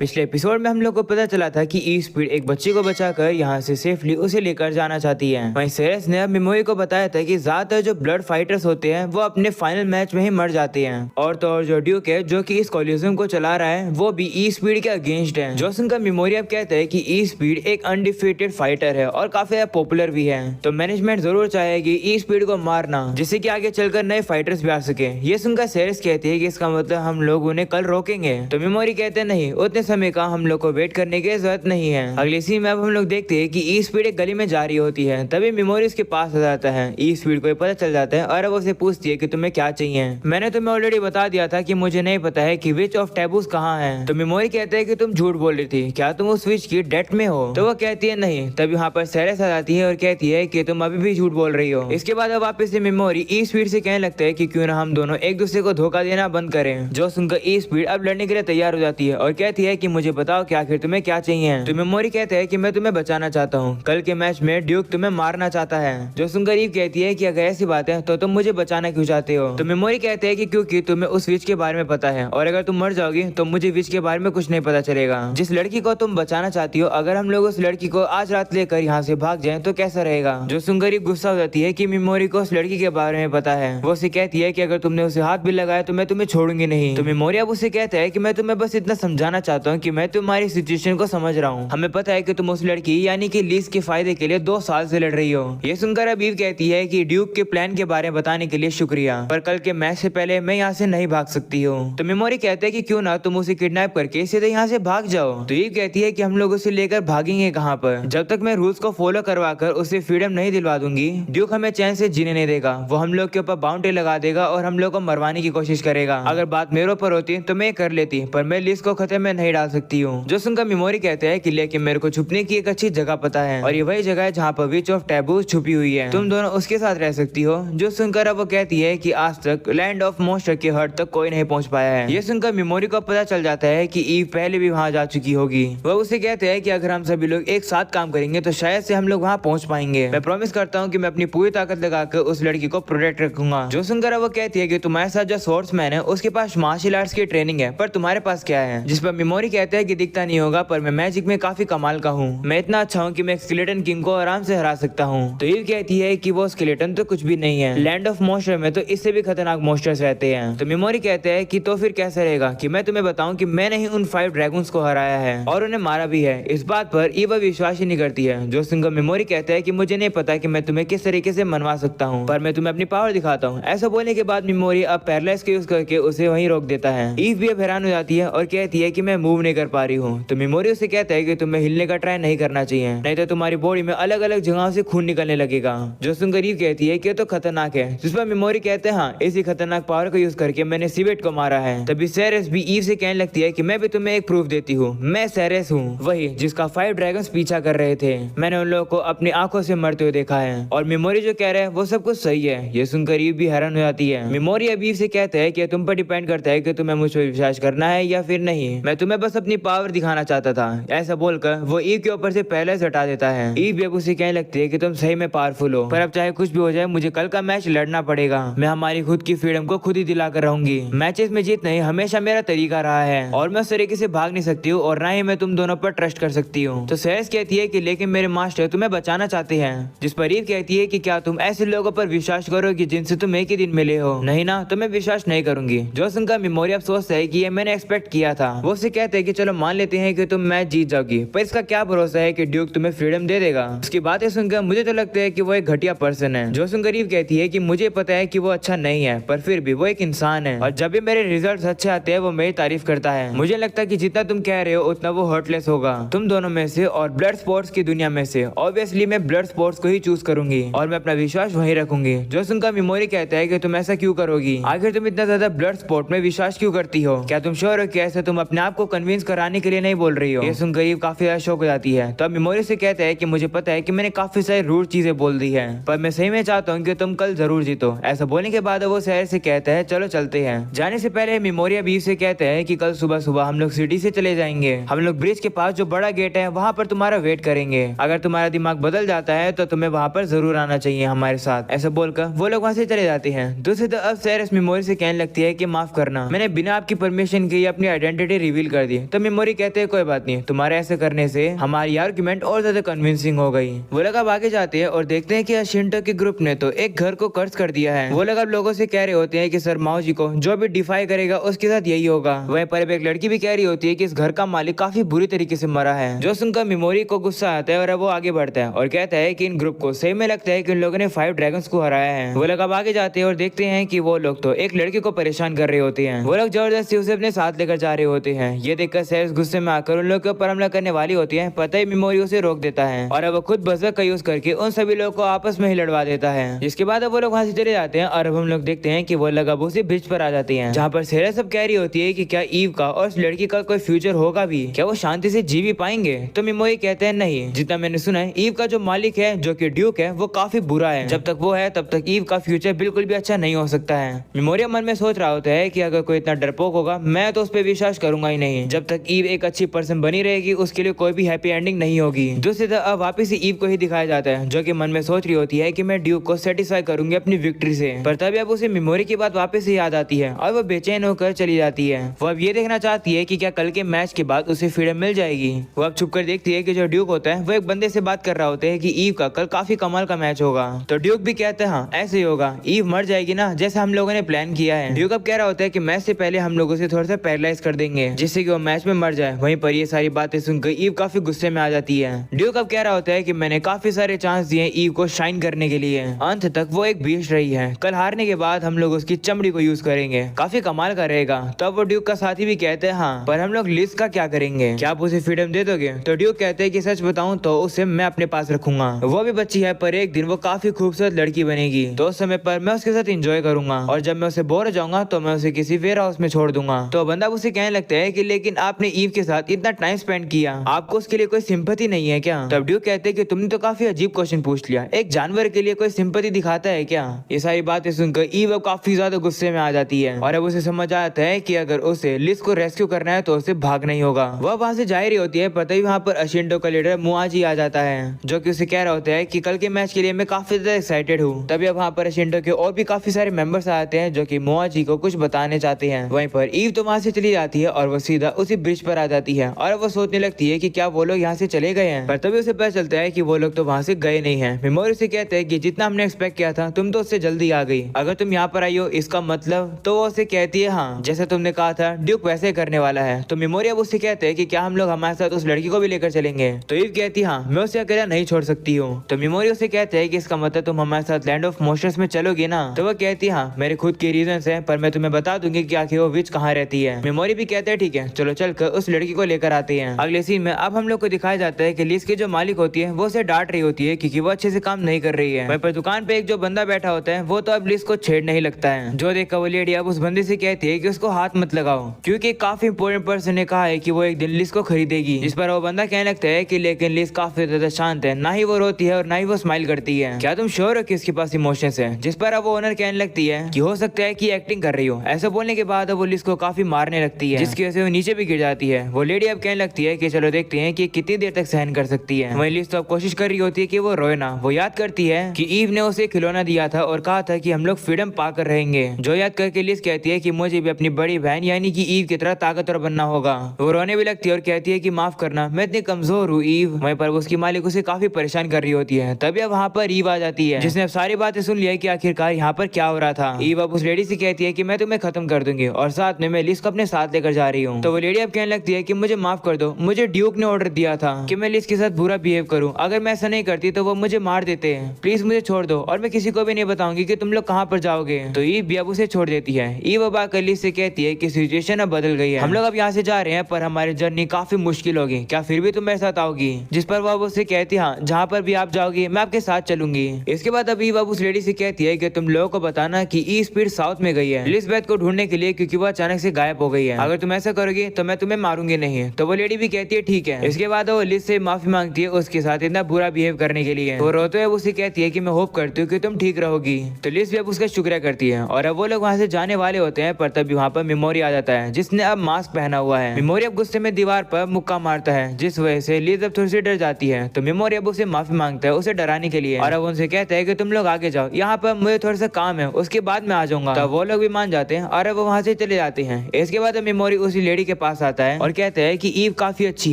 पिछले एपिसोड में हम लोग को पता चला था कि ई स्पीड एक बच्चे को बचाकर यहाँ से सेफली उसे लेकर जाना चाहती है। वहीं सेरेस ने अब मेमोरी को बताया था कि ज्यादातर जो ब्लड फाइटर्स होते हैं वो अपने फाइनल मैच में ही मर जाते हैं। और तो और जो ड्यूक है जो कि इस कॉलिजम को चला रहा है वो भी ई स्पीड के अगेंस्ट है। जोसन का मेमोरी अब कहता है कि ई स्पीड एक अनडिफीटेड फाइटर है और काफी पॉपुलर भी है, तो मैनेजमेंट जरूर चाहेगी ई स्पीड को मारना जिससे कि आगे चलकर नए फाइटर्स भी आ सके। ये सुनकर सेरेस कहती है कि इसका मतलब हम लोग उन्हें कल रोकेंगे, तो मेमोरी कहते हैं नहीं, उतने समय का हम लोग को वेट करने की जरूरत नहीं है। अगली सीन में अब हम लोग देखते हैं कि ई स्पीड एक गली में जा रही होती है, तभी मेमोरी उसके पास आ जाता है। ई स्पीड को पता चल जाता है और अब उसे पूछती है कि तुम्हें क्या चाहिए। मैंने तुम्हें ऑलरेडी बता दिया था कि मुझे नहीं पता है कि विच ऑफ टैबूज कहाँ है। तो मेमोरी कहते हैं कि तुम झूठ बोल रही थी, क्या तुम उस विच की डेट में हो? तो वो कहती है नहीं। तब यहाँ पर सेरेस आ जाती है और कहती है कि तुम अभी भी झूठ बोल रही हो। इसके बाद अब वापस से मेमोरी ई स्पीड से कहने लगता है कि क्यों ना हम दोनों एक दूसरे को धोखा देना बंद करें। जो सुनकर ई स्पीड अब लड़ने के लिए तैयार हो जाती है और कहती है कि मुझे बताओ कि आखिर तुम्हें क्या चाहिए। तो मेमोरी कहते हैं कि मैं तुम्हें बचाना चाहता हूँ, कल के मैच में ड्यूक तुम्हें मारना चाहता है। जो सुनकर ईव कहती है कि अगर ऐसी बात है तो तुम मुझे बचाना क्यों चाहते हो? तो मेमोरी कहते हैं कि क्योंकि तुम्हें उस विच के बारे में पता है और अगर तुम मर जाओगी तो मुझे विच के बारे में कुछ नहीं पता चलेगा। जिस लड़की को तुम बचाना चाहती हो, अगर हम लोग उस लड़की को आज रात लेकर यहाँ से भाग जाएं तो कैसा रहेगा? जो सुनकर ईव गुस्सा हो जाती है कि मेमोरी को उस लड़की के बारे में पता है। वो उसे कहती है कि अगर तुमने उसे हाथ भी लगाया तो मैं तुम्हें छोड़ूंगी नहीं। तो मेमोरी अब उसे कहता है कि मैं तुम्हें बस इतना समझाना चाहता हूँ कि मैं तुम्हारी सिचुएशन को समझ रहा हूँ। हमें पता है कि तुम उस लड़की यानी कि लीज के फायदे के लिए 2 साल से लड़ रही हो। ये सुनकर अब ईव कहती है कि ड्यूक के प्लान के बारे में बताने के लिए शुक्रिया, पर कल के मैच से पहले मैं यहाँ से नहीं भाग सकती हूँ। तो मेमोरी कहते हैं कि क्यों ना तुम उसे किडनैप करके सीधे यहाँ से भाग जाओ। तो ईव कहती है कि हम लोग उसे लेकर भागेंगे कहाँ पर? जब तक मैं रूल्स को फॉलो करवा कर उसे फ्रीडम नहीं दिलवा दूंगी, ड्यूक हमें चैन से जीने नहीं देगा। वो हम लोग के ऊपर बाउंड्री लगा देगा और हम लोग को मरवाने की कोशिश करेगा। अगर बात मेरे ऊपर होती तो मैं कर लेती, पर मैं लीज को खतरे में नहीं डाल सकती हूँ। जो सुनकर मेमोरी कहते हैं कि लेकिन मेरे को छुपने की एक अच्छी जगह पता है और ये वही जगह है जहाँ पर विच ऑफ टैबूज छुपी हुई है, तुम दोनों उसके साथ रह सकती हो। जो सुनकर अब वो कहती है कि आज तक लैंड ऑफ मोस्टर के हट तक कोई नहीं पहुंच पाया है। ये सुनकर मेमोरी को पता चल जाता है कि ईव पहले भी वहाँ जा चुकी होगी। वह उसे कहते हैं कि अगर हम सभी लोग एक साथ काम करेंगे तो शायद से हम लोग वहाँ पहुँच पाएंगे। मैं प्रॉमिस करता हूँ कि मैं अपनी पूरी ताकत लगाकर उस लड़की को प्रोटेक्ट रखूंगा। जो सुनकर अब वो कहती है कि तुम्हारे साथ जो स्वॉर्ड्समैन है उसके पास मार्शल आर्ट्स की ट्रेनिंग है, पर तुम्हारे पास क्या है? जिस पर मेमोरी कहते हैं कि दिखता नहीं होगा, पर मैं मैजिक में काफी कमाल का हूँ। मैं इतना अच्छा हूँ कि मैं स्केलेटन किंग को आराम से हरा सकता हूँ। तो ईव कहती है कि वो स्केलेटन तो कुछ भी नहीं है, लैंड ऑफ मोस्टर में तो इससे भी खतरनाक मोस्टर्स रहते हैं। तो मेमोरी कहते हैं कि तो फिर कैसे रहेगा कि मैं तुम्हें बताऊं कि मैंने ही उन 5 ड्रैगन्स को हराया है और उन्हें मारा भी है। इस बात पर ईव विश्वास ही नहीं करती है। जो सिंगर मेमोरी कहता है कि मुझे नहीं पता कि मैं तुम्हें किस तरीके से मनवा सकता हूँ, पर मैं तुम्हें अपनी पावर दिखाता हूँ। ऐसा बोलने के बाद मेमोरी अब पैरालाइज का यूज करके उसे वहीं रोक देता है। ईव भी अब हैरान हो जाती है और कहती है कि मैं मूव नहीं कर पा रही हूँ। तो मेमोरी उसे कहता है कि तुम्हें हिलने का ट्राई नहीं करना चाहिए, नहीं तो तुम्हारी बॉडी में अलग अलग जगहों से खून निकलने लगेगा। जो सुनकर ईव कहती है कि तो खतरनाक है। जिस पर मेमोरी कहते हैं हाँ, इसी खतरनाक पावर को यूज करके मैंने सिवेट को मारा है। तभी सेरेस भी ईव से कहने लगती है कि मैं भी तुम्हें एक प्रूफ देती हूँ, मैं सेरेस हूँ, वही जिसका 5 ड्रैगन्स पीछा कर रहे थे। मैंने उन लोगों को अपनी आंखों से मरते हुए देखा है और मेमोरी जो कह रहे हैं वो सब कुछ सही है। ये सुनकर ईव भी हैरान हो जाती है। मेमोरी अब ईव से कहते हैं कि तुम पर डिपेंड करता है कि तुम्हें मुझ पर विश्वास करना है या फिर नहीं। मैं तुम्हें बस अपनी पावर दिखाना चाहता था। ऐसा बोलकर वो ईव के ऊपर से पहले से हटा देता है। ईव भी अब उसे कहने लगती है कि तुम सही में पावरफुल हो, पर अब चाहे कुछ भी हो जाए मुझे कल का मैच लड़ना पड़ेगा। मैं हमारी खुद की फ्रीडम को खुद ही दिलाकर रहूंगी। मैचेस में जीतना ही हमेशा मेरा तरीका रहा है और मैं उस तरीके से भाग नहीं सकती हूँ और ना ही मैं तुम दोनों पर ट्रस्ट कर सकती हूँ। तो सेरेस कहती है कि लेकिन मेरे मास्टर तुम्हें बचाना चाहते हैं। जिस पर ईव कहती है कि क्या तुम ऐसे लोगों पर विश्वास करोगे जिनसे तुम एक ही दिन मिले हो? नहीं ना, तो मैं विश्वास नहीं करूंगी। जो सुनकर मेमोरी अब सोचता है कि ये मैंने एक्सपेक्ट किया था। वो उसे कहते हैं कि चलो मान लेते हैं कि तुम मैच जीत जाओगी, पर इसका क्या भरोसा है कि ड्यूक तुम्हें फ्रीडम दे देगा? उसकी बातें सुनकर मुझे तो लगता है कि वो एक घटिया पर्सन है। जो सुनकर ईव कहती है कि मुझे पता है कि वो अच्छा नहीं है, पर फिर भी वो एक इंसान है और जब भी मेरे रिजल्ट्स अच्छे आते हैं वो मेरी तारीफ करता है। मुझे लगता है कि जितना तुम कह रहे हो उतना वो हर्टलेस होगा तुम दोनों में से और ब्लड स्पोर्ट्स की दुनिया में से। ऑब्वियसली मैं ब्लड स्पोर्ट्स को ही चूज करूंगी और मैं अपना विश्वास वहीं रखूंगी। जो सुनकर मेमोरी कहता है कि तुम ऐसा क्यों करोगी? आखिर तुम इतना ज्यादा ब्लड स्पोर्ट में विश्वास क्यों करती हो? क्या तुम श्योर हो कि ऐसा तुम अपने आप को कन्विंस कराने के लिए नहीं बोल रही हो? ये सुनकर ईव काफी ज्यादा शौक हो जाती है। तो अब मेमोरी से कहता है कि मुझे पता है कि मैंने काफी सारी रूड चीजें बोल दी है, पर मैं सही में चाहता हूँ कि तुम कल जरूर जीतो। ऐसा बोलने के बाद वो शहर से कहता है चलो चलते हैं। जाने से पहले मेमोरी अब ईव से कहते हैं कि कल सुबह सुबह हम लोग सिटी से चले जाएंगे। हम लोग ब्रिज के पास जो बड़ा गेट है वहाँ पर तुम्हारा वेट करेंगे। अगर तुम्हारा दिमाग बदल जाता है तो तुम्हें वहाँ पर जरूर आना चाहिए हमारे साथ। ऐसा बोलकर वो लोग वहाँ से चले जाते हैं। दूसरी तरफ सेरेस मेमोरी से कहने लगती है कि माफ करना, मैंने बिना आपकी परमिशन के अपनी आइडेंटिटी रिवील कर कर दी। तो मेमोरी कहते हैं कोई बात नहीं, तुम्हारे ऐसे करने से हमारी आर्गुमेंट और ज्यादा कन्विंसिंग हो गई। वो लोग अब आगे जाते हैं और देखते हैं कि अशिंटो के ग्रुप ने तो एक घर को कर्ज कर दिया है। वो लोग अब लोगों से कह रहे होते हैं कि सर माओ जी को जो भी डिफाई करेगा उसके साथ यही होगा। वहीं पर एक लड़की भी कह रही होती है कि इस घर का मालिक काफी बुरी तरीके से मरा है। जो सुनकर मेमोरी को गुस्सा आता है और अब वो आगे बढ़ता है और कहता है कि इन ग्रुप को सही में लगता है कि इन लोगों ने 5 ड्रैगन्स को हराया है। वो लोग अब आगे जाते हैं और देखते हैं कि वो लोग तो एक लड़की को परेशान कर रहे होते हैं। वो लोग जबरदस्ती उसे अपने साथ लेकर जा रहे होते हैं। ये देखकर सेरेस गुस्से में आकर उन लोग के ऊपर हमला करने वाली होती है। पता ही मेमोरी उसे रोक देता है और अब वो खुद बजर का यूज करके उन सभी लोगों को आपस में ही लड़वा देता है। जिसके बाद अब वो लोग वहाँ से चले जाते हैं और अब हम लोग देखते हैं कि वो लोग अब उसी ब्रिज पर आ जाते हैं जहाँ पर सेरेस सब कह रही होती है कि क्या ईव का और उस लड़की का कोई फ्यूचर होगा भी, क्या वो शांति से जी भी पाएंगे। तो मेमोरी कहते हैं नहीं, जितना मैंने सुना है ईव का जो मालिक है जो कि ड्यूक है वो काफी बुरा है। जब तक वो है तब तक ईव का फ्यूचर बिल्कुल भी अच्छा नहीं हो सकता है। मेमोरी मन में सोच रहा होता है कि अगर कोई इतना डरपोक होगा मैं तो उस पर विश्वास करूंगा ही नहीं। जब तक ईव एक अच्छी पर्सन बनी रहेगी उसके लिए कोई भी हैप्पी एंडिंग नहीं होगी। दूसरी तरफ अब वापिस ईव को ही दिखाया जाता है जो कि मन में सोच रही होती है कि मैं ड्यूक को सेटिस्फाई करूंगी अपनी विक्ट्री से। पर तभी अब उसे मेमोरी की बात वापस से याद आती है और वो बेचैन होकर चली जाती है। वो अब ये देखना चाहती है कि क्या कल के मैच के बाद उसे फ्रीडम मिल जाएगी। वो अब छुप कर देखती है कि जो ड्यूक होता है वो एक बंदे से बात कर रहा होता है कि ईव का कल काफी कमाल का मैच होगा। तो ड्यूक भी कहता है हाँ ऐसे ही होगा, ईव मर जाएगी ना जैसे हम लोगों ने प्लान किया है। ड्यूक अब कह रहा होता है कि मैच से पहले हम लोग उसे थोड़ा सा पैरालाइज कर देंगे जिससे कि वो मैच में मर जाए। वहीं पर ये सारी बातें सुनकर ईव काफी गुस्से में आ जाती है। ड्यूक अब कह रहा होता है कि मैंने काफी सारे चांस दिए ईव को शाइन करने के लिए, अंत तक वो एक बीस्ट रही है। कल हारने के बाद हम लोग उसकी चमड़ी को यूज करेंगे, काफी कमाल का रहेगा। तब वो ड्यूक का साथी भी कहते हैं हाँ पर हम लोग लिज का क्या करेंगे, क्या आप उसे फ्रीडम दे दोगे। तो ड्यूक कहते हैं कि सच बताऊं तो उसे मैं अपने पास रखूंगा। वो भी बच्ची है पर एक दिन वो काफी खूबसूरत लड़की बनेगी, तो उस समय पर मैं उसके साथ एंजॉय करूंगा और जब मैं उसे बोर हो जाऊंगा तो मैं उसे किसी वेयर हाउस में छोड़ दूंगा। तो बंदा उसे कहने लगता है कि लेकिन आपने ईव के साथ इतना टाइम स्पेंड किया, आपको उसके लिए कोई सिंपैथी नहीं है क्या। तब ड्यूक कहते हैं कि तुमने तो काफी अजीब क्वेश्चन पूछ लिया, एक जानवर के लिए कोई सिंपैथी दिखाता है क्या। ये सारी बातें सुनकर ईव अब काफी ज्यादा गुस्से में आ जाती है और अब उसे समझ आता है कि अगर उसे लिज को रेस्क्यू करना है तो उसे भागना ही होगा। वह वहाँ से जा रही होती है पर तभी वहाँ पर अशिंटो का लीडर मुआजी आ जाता है जो कि उसे कह रहा होता है कि कल के मैच के लिए मैं काफी ज्यादा एक्साइटेड हूँ। तभी अब वहाँ पर अशिंटो के और भी काफी सारे मेंबर्स आते हैं जो कि मुआजी को कुछ बताने चाहते हैं। वहीं पर ईव तो वहाँ से चली जाती है और वो सीधा उसी ब्रिज पर आ जाती है और वो सोचने लगती है कि क्या वो लोग यहाँ से चले गए हैं। पर तभी उसे पता चलता है कि वो लोग तो वहाँ से गए नहीं है। मेमोरी से कहते हैं कि जितना हमने एक्सपेक्ट किया था तुम तो उससे जल्दी आ गई, अगर तुम यहाँ पर आई हो इसका मतलब। तो वो उसे कहती है हाँ जैसे तुमने कहा था ड्यूक वैसे करने वाला है। तो मेमोरी अब उससे कहते हैं कि क्या हम लोग हमारे साथ उस लड़की को भी लेकर चलेंगे। तो ईव कहती है हाँ मैं उसे अकेला नहीं छोड़ सकती हूँ। तो मेमोरी उसे कहते हैं कि इसका मतलब तुम हमारे साथ लैंड ऑफ मोशंस में चलोगी ना। तो वो कहती है हाँ मेरे खुद के रीजन है पर मैं तुम्हें बता दूंगी कि आखिर वो विच कहाँ रहती है। मेमोरी भी कहते हैं ठीक है चलो चलकर उस लड़की को लेकर आते हैं। अगले सीन में अब हम लोग को दिखाया जाता है कि लिज की जो मालिक होती है वो उसे डांट रही होती है क्योंकि वो अच्छे से काम नहीं कर रही है। वहीं पर दुकान पे एक जो बंदा बैठा होता है वो तो अब लिज को छेड़ने ही लगता है। जो देखकर वो लेडी अब उस बंदे से कहती है कि उसको हाथ मत लगाओ क्योंकि काफी इंपोर्टेंट पर्सन ने कहा है कि वो एक दिन लिज को खरीदेगी। जिस पर वो बंदा कहने लगता है कि लेकिन लिज काफी ज्यादा शांत है, ना ही वो रोती है और ना ही वो स्माइल करती है, क्या तुम श्योर हो कि इसके पास इमोशंस है। जिस पर अब वो ओनर कहने लगती है कि हो सकता है कि एक्टिंग कर रही हो। ऐसा बोलने के बाद अब वो लिज को काफी मारने लगती है जिसकी वजह से वो नीचे भी गिर जाती है। वो लेडी अब कहने लगती है कि चलो देखते हैं कि कितनी देर तक सहन कर सकती है। वही लिज तो अब कोशिश कर रही होती है कि वो रोए ना। वो याद करती है कि ईव ने उसे खिलौना दिया था और कहा था कि हम लोग फ्रीडम पाकर रहेंगे। जो याद करके लिज कहती है कि मुझे भी अपनी बड़ी बहन यानी कि ईव की तरह ताकतवर बनना होगा। वो रोने भी लगती है और कहती है कि माफ करना मैं इतनी कमजोर हूँ ईव। वहीं पर उसकी मालिक उसे काफी परेशान कर रही होती है। तभी अब वहाँ पर ईव आ जाती है जिसने अब सारी बातें सुन लिया कि आखिरकार यहाँ पर क्या हो रहा था। ईव अब उस लेडी से कहती है कि मैं तुम्हें खत्म कर दूंगी और साथ में मैं लिज को अपने साथ लेकर जा रही हूँ। तो वो लेडी अब कहने लगती है कि मुझे माफ कर दो, मुझे ड्यूक ने ऑर्डर दिया था कि मैं लिज के साथ बुरा बिहेव करूँ, अगर मैं ऐसा नहीं करती तो वो मुझे मार देते हैं, प्लीज मुझे छोड़ दो और मैं किसी को भी नहीं बताऊंगी कि तुम लोग कहाँ पर जाओगे। तो ईव भी अब उसे छोड़ देती है। ईव अब आकर लिज से कहती है कि सिचुएशन अब बदल गई है, हम लोग अब यहाँ से जा रहे हैं पर हमारी जर्नी काफी मुश्किल होगी, क्या फिर भी तुम मेरे साथ आओगी। जिस पर वो अब उससे कहती है हाँ जहाँ पर भी आप जाओगी मैं आपके साथ चलूंगी। इसके बाद अब ईव अब उस लेडी से कहती है कि तुम लोगों को बताना कि ई स्पीड साउथ में गई है एलिजाबेथ को ढूंढने के लिए क्योंकि वो अचानक से गायब हो गई है, अगर तुम ऐसा करोगे तो मैं तुम्हें मारूंगी नहीं। तो वो लेडी भी कहती है ठीक है। इसके बाद वो लिज से माफी मांगती है उसके साथ इतना बुरा बिहेव करने के लिए। वो रोते हुए उसे कहती है कि मैं होप करती हूँ कि तुम ठीक रहोगी। तो लिज भी अब उसका शुक्रिया करती है और अब वो लोग वहाँ से जाने वाले होते हैं पर तभी वहाँ पर मेमोरी आ जाता है जिसने अब मास्क पहना हुआ है। मेमोरी अब गुस्से में दीवार पर मुक्का मारता है जिस वजह से लिज अब थोड़ी सी डर जाती है। तो मेमोरी अब उसे माफी मांगता है उसे डराने के लिए और अब उनसे कहता है कि तुम लोग आगे जाओ, यहाँ पर मुझे थोड़ा सा काम है उसके बाद मैं आ जाऊंगा। तो वो लोग भी मान जाते हैं और अब वो वहाँ से चले जाते हैं। इसके बाद मेमोरी उसी लेडी के पास आता है और कहता है कि ईव काफी अच्छी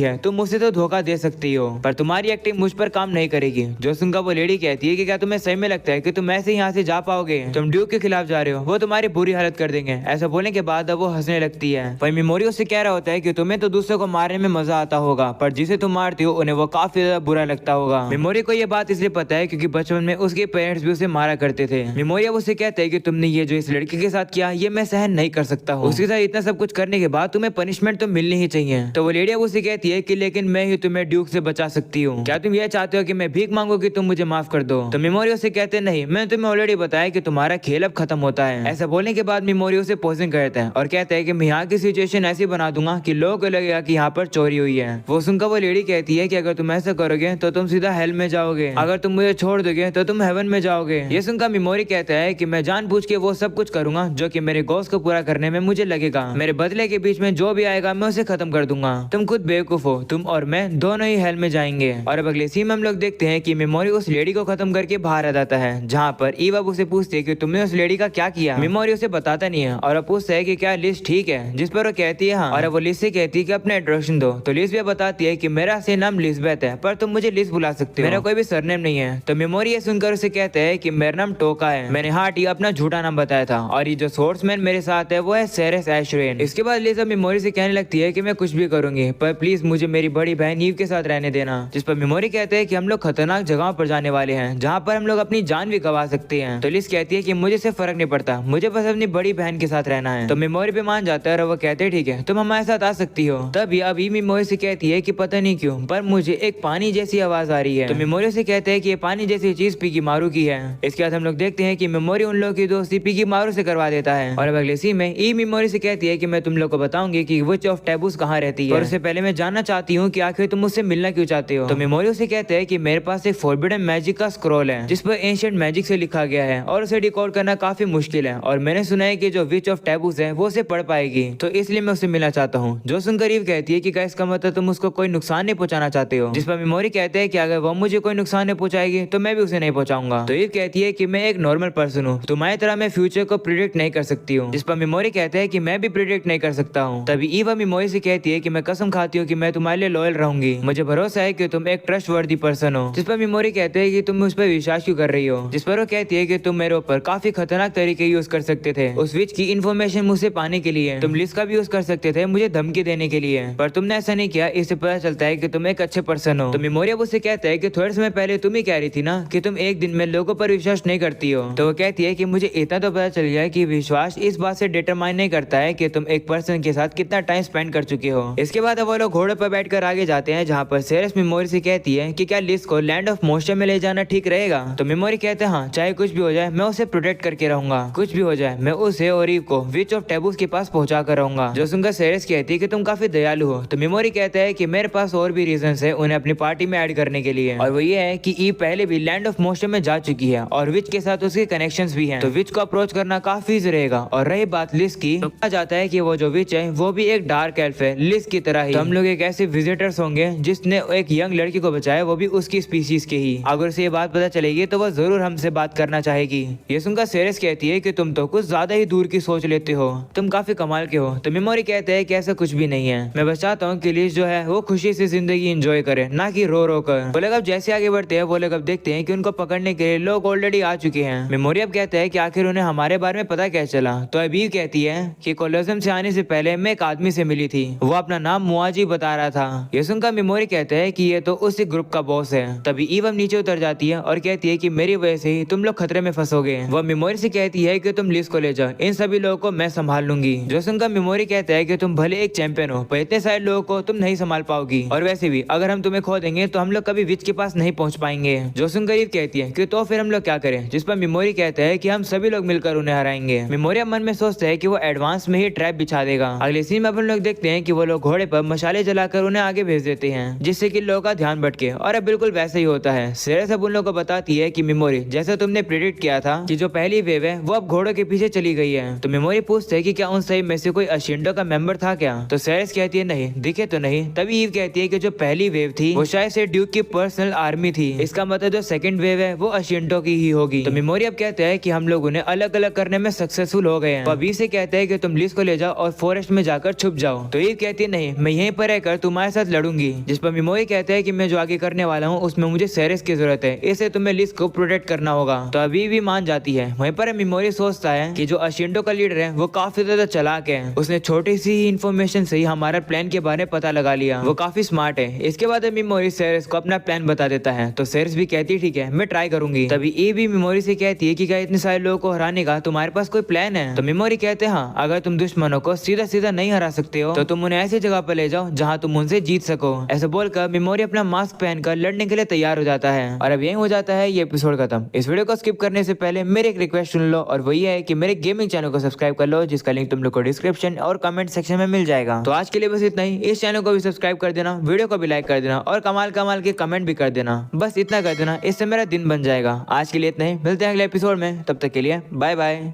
है, तुम मुझसे तो धोखा दे सकती हो पर तुम्हारी एक्टिंग मुझ पर काम नहीं करेगी। जोसुंग का वो लेडी कहती है कि क्या तुम्हें सही में लगता है कि तुम ऐसे यहाँ से जा पाओगे, तुम ड्यूक के खिलाफ जा रहे हो, वो तुम्हारी बुरी हालत कर देंगे। ऐसा बोलने के बाद अब वो हंसने लगती है। वही मेमोरी उससे कह रहा होता है कि तुम्हें तो दूसरों को मारने में मजा आता होगा पर जिसे तुम मारती हो उन्हें वो काफी ज्यादा बुरा लगता होगा। मेमोरी को ये बात इसलिए पता है क्योंकि बचपन में उसके पेरेंट्स भी उसे मारा करते थे। मेमोरी अब उसे कहते हैं कि तुमने ये जो इस लड़की के साथ किया ये मैं सहन नहीं कर सकता हूँ, उसके साथ इतना सब कुछ करने के बाद तुम्हें पनिशमेंट तो मिलनी ही चाहिए। तो वो लेडी अब उसे कहती है कि लेकिन मैं ही तुम्हें ड्यूक से बचा सकती हूँ, क्या तुम ये चाहते हो कि मैं भीख मांगू कि तुम मुझे माफ कर दो। तो मेमोरी उसे कहते नहीं, मैंने तुम्हें ऑलरेडी बताया कि तुम्हारा खेल अब खत्म होता है। ऐसा बोलने के बाद मेमोरी उसे पोजिंग करता है और कहता है कि मैं यहाँ की सिचुएशन ऐसी बना दूंगा कि लोगों को लगेगा कि यहाँ पर चोरी हुई है। वो सुनकर वो लेडी कहती है कि अगर तुम ऐसा करोगे तो तुम सीधा हेल में जाओगे, अगर तुम मुझे छोड़ दोगे तो तुम हेवन में जाओगे। ये सुनकर मेमोरी कहता है कि मैं जानबूझ के वो सब कुछ करूंगा जो कि मेरे गोल्स को पूरा करने में मुझे लगेगा, मेरे बदले के बीच में जो भी आएगा मैं उसे खत्म कर दूंगा। तुम खुद बेवकूफ हो, तुम और मैं दोनों ही हेल में जाएंगे। और अब अगले सीन में हम लोग देखते हैं कि मेमोरी उस लेडी को खत्म करके बाहर आ जाता है, जहाँ पर ईव अब उसे पूछती है कि तुमने उस लेडी का क्या किया। मेमोरी उसे बताता नहीं है और अब पूछता है कि क्या लिस्ट ठीक है, जिस पर वो कहती है हाँ। और अब वो लिस्ट से कहती है कि अपना इंट्रोडक्शन दो। तो लिस्ट भी बताती है कि मेरा असली नाम लिज़बेथ है पर तुम मुझे लिस्ट बुला सकते हो, मेरा कोई भी सरनेम नहीं है। तो मेमोरी ये सुनकर उसे कहते हैं कि मेरा नाम टोका है, मैंने हार्टी अपना झूठा नाम बताया था और ये जो सोर्समैन मेरे साथ है वो है सेरेस एशरेन। इसके बाद लिज़ा मेमोरी से कहने लगती है कि मैं कुछ भी करूंगी पर प्लीज मुझे मेरी बड़ी बहन ईव के साथ रहने देना। जिस पर मेमोरी कहते हैं कि हम लोग खतरनाक जगहों पर जाने वाले हैं जहाँ पर हम लोग अपनी जान भी गवा सकते हैं। तो लिज कहती है कि मुझे से फर्क नहीं पड़ता, मुझे बस अपनी बड़ी बहन के साथ रहना है। तो मेमोरी भी मान जाता है और वो कहते हैं ठीक है तुम हमारे साथ आ सकती हो। तभी अभी मेमोरी से कहती है कि पता नहीं क्यों पर मुझे एक पानी जैसी आवाज आ रही है। तो मेमोरी से कहते हैं कि ये पानी जैसी चीज पिगी मारू की है। इसके बाद हम लोग देखते हैं कि मेमोरी उन लोगों की दोस्ती पिगी मारू से करवा देता है। और अब अगले सीन में ई मेमोरी से कहती है कि मैं तुम लोग को बताऊंगी कि विच ऑफ टैबूज कहाँ रहती है और उससे पहले मैं जानना चाहती हूँ कि आखिर तुम मुझसे मिलना क्यों चाहते हो। तो मेमोरी उसे कहते हैं कि मेरे पास एक फॉरबिडन मैजिक का स्क्रॉल है जिस पर एंशिएंट मैजिक से लिखा गया है और उसे डिकोड करना काफी मुश्किल है और मैंने सुना है कि जो विच ऑफ टैबूज है वो उसे पढ़ पाएगी, तो इसलिए मैं उसे मिलना चाहता हूँ। जो सुनकर ईव कहती है कि क्या इसका मतलब तुम उसको कोई नुकसान नहीं पहुंचाना चाहते हो। जिस पर मेमोरी कहते हैं कि अगर वो मुझे कोई नुकसान नहीं पहुंचाएगी तो मैं भी उसे नहीं पहुंचाऊंगा। तो ईव कहती है कि मैं एक नॉर्मल पर्सन हूँ, तुम्हारी तरह मैं फ्यूचर को प्रिडिक्ट नहीं कर सकती हूँ। जिस पर मेमोरी कहते हैं कि मैं भी प्रिडिक्ट नहीं कर सकता हूँ। तभी ईव मेमोरी से कहती है कि मैं कसम खाती हूँ कि मैं तुम्हारे लिए लॉयल रहूंगी, मुझे भरोसा है कि तुम एक ट्रस्ट वर्दी पर्सन हो। जिस पर मेमोरी कहते हैं कि तुम उस पर विश्वास क्यों कर रही हो। जिस पर वो कहती है कि तुम मेरे ऊपर काफी खतरनाक तरीके यूज कर सकते थे उस विच की इन्फॉर्मेशन मुझसे पाने के लिए, तुम लिस्ट का भी यूज कर सकते थे मुझे धमकी देने के लिए, पर तुमने ऐसा नहीं किया। इससे पता चलता है कि तुम एक अच्छे पर्सन हो। तो मेमोरी अब उससे कहता है कि थोड़े समय पहले तुम ही कह रही थी ना कि तुम एक दिन में लोगों पर विश्वास नहीं करती हो। तो वो कहती है कि मुझे इतना तो पता चल गया कि विश्वास इस बात से डिटरमाइन नहीं करता है कि तुम एक पर्सन के साथ कितना टाइम स्पेंड कर चुके हो। इसके बाद अब वो लोग घोड़े पर बैठकर आगे जाते हैं जहाँ पर सेरेस मेमोरी से कहती है कि क्या लिस्ट को लैंड ऑफ मोशन में ले जाना ठीक रहेगा। तो मेमोरी कहते हैं हाँ, चाहे कुछ भी हो जाए मैं उसे प्रोटेक्ट करके रहूंगा, कुछ भी हो जाए मैं उसे और ईव को विच ऑफ टैबूज के पास पहुंचा कर रहूंगा। जो सुनकर सेरेस कहती है कि तुम काफी दयालु हो। तो मेमोरी कहता है कि मेरे पास और भी रीजन है उन्हें अपनी पार्टी में ऐड करने के लिए, और वो ये है कि ईव पहले भी लैंड ऑफ मोशन में जा चुकी है और विच के साथ उसके कनेक्शंस भी हैं, तो विच को अप्रोच करना काफी इजी रहेगा। और रही बात लिस्ट की, तो कहा जाता है कि वो जो विच है वो भी एक डार्क एल्फ है लिस्ट की तरह ही। तो हम लोग एक ऐसे विजिटर्स होंगे जिसने एक यंग लड़की को बचाया, वो भी उसकी स्पीसीज के ही। अगर उसे ये बात पता चलेगी तो वो जरूर हमसे बात करना चाहेगी। ये सुनकर सेरेस कहती है कि तुम तो कुछ ज्यादा ही दूर की सोच लेते हो, तुम काफी कमाल के हो। तो मेमोरी कहते हैं कि ऐसा कुछ भी नहीं है, मैं बस चाहता हूँ कि लिस्ट जो है वो खुशी से जिंदगी एंजॉय करे, ना कि रो रो कर। वो लोग अब जैसे आगे बढ़ते हैं वो लोग अब देखते हैं कि उनको पकड़ने के लिए लोग ऑलरेडी आ चुके हैं। मेमोरी अब कहता है कि आखिर उन्हें हमारे बारे में पता क्या चला। तो अभी कहती है कि कोलोसियम से आने से पहले मैं एक आदमी से मिली थी, वो अपना नाम मुआजी बता रहा था। ये सुनकर मेमोरी कहते हैं कि ये तो उसी ग्रुप का बॉस है। तभी ईव नीचे उतर जाती है और कहती है कि मेरी वजह से ही तुम लोग खतरे में फंसोगे। वो मेमोरी से कहती है कि तुम लिस्ट को ले जाओ, इन सभी लोगों को मैं संभाल लूंगी। जो सुनकर मेमोरी कहता है कि तुम भले एक चैंपियन हो पर इतने सारे लोगों को तुम नहीं संभाल पाओगी, और वैसे भी अगर हम तुम्हें खो देंगे तो हम लोग कभी विच के पास नहीं पहुंच पाएंगे। जो सुनकर ईव कहती है कि तो फिर हम लोग क्या करें। जिस पर मेमोरी कहता है कि हम सभी लोग मिलकर उन्हें हराएंगे। मेमोरी मन में सोचता है कि वो एडवांस में ही ट्रैप बिछा देगा। अगले सीन में अपन लोग देखते हैं कि वो लोग घोड़े पर मशाले जलाकर उन्हें आगे भेज देते हैं जिससे कि लोगों का ध्यान भटके, और अब बिल्कुल वैसे ही होता है। सेरेस अब उन लोगों को बताती है कि मेमोरी जैसे तुमने प्रेडिक्ट किया था कि जो पहली वेव है वो अब घोड़ों के पीछे चली गई है। तो मेमोरी पूछते है कि क्या उन सही में से कोई अशिंडो का मेंबर था क्या। तो सेरेस कहती है नहीं, दिखे तो नहीं। तभी ईव कहती है कि जो पहली वेव थी वो शायद से ड्यूक की पर्सनल आर्मी थी, इसका मतलब जो सेकंड वेव है वो अशिंडो की ही होगी। तो मेमोरी अब कहते हैं कि हम लोग उन्हें अलग अलग करने में सक्सेसफुल हो गए हैं। अभी से कहते हैं कि तुम लिस्ट को ले जाओ और फॉरेस्ट में जाकर छुप जाओ। तो ईव कहती है नहीं, मैं यहीं पर रहकर तुम्हारे साथ लड़ूंगी। जिस पर मिमोरी कहते हैं कि मैं जो आगे करने वाला हूँ उसमें मुझे सेरेस की जरूरत है, इससे तुम्हें लिस को प्रोटेक्ट करना होगा। तो अभी भी मान जाती है। वहीं पर मिमोरी सोचता है कि जो अशिंडो का लीडर है वो काफी ज्यादा चालाक है, उसने छोटी सी ही इन्फॉर्मेशन से ही हमारा प्लान के बारे में पता लगा लिया, वो काफी स्मार्ट है। इसके बाद मिमोरी सेरेस को अपना प्लान बता देता है। तो सेरेस भी कहती है ठीक है, मैं ट्राई करूंगी। तभी ए भी मिमोरी से कहती है कि क्या इतने सारे लोगों को हराने का तुम्हारे पास कोई प्लान है? तो मिमोरी कहते हैं हाँ, अगर तुम दुश्मनों को सीधा सीधा नहीं हरा सकते हो तो तुम उन्हें ऐसी जगह पर ले जाओ जहाँ तुम उनसे जीत सको। ऐसा बोलकर मिमोरी अपना मास्क पहनकर लड़ने के लिए तैयार हो जाता है। और अब यही हो जाता है ये एपिसोड खत्म। इस वीडियो को स्किप करने से पहले मेरे एक रिक्वेस्ट सुन लो, और वही है कि मेरे गेमिंग चैनल को सब्सक्राइब कर लो, जिसका लिंक तुम लोग को डिस्क्रिप्शन और कमेंट सेक्शन में मिल जाएगा। तो आज के लिए बस इतना ही। इस चैनल को भी सब्सक्राइब कर देना, वीडियो को भी लाइक कर देना और कमाल कमाल के कमेंट भी कर देना। बस इतना कर देना, इससे मेरा दिन बन जाएगा। आज के लिए इतना ही, मिलते हैं अगले एपिसोड में, तब तक के लिए बाय बाय।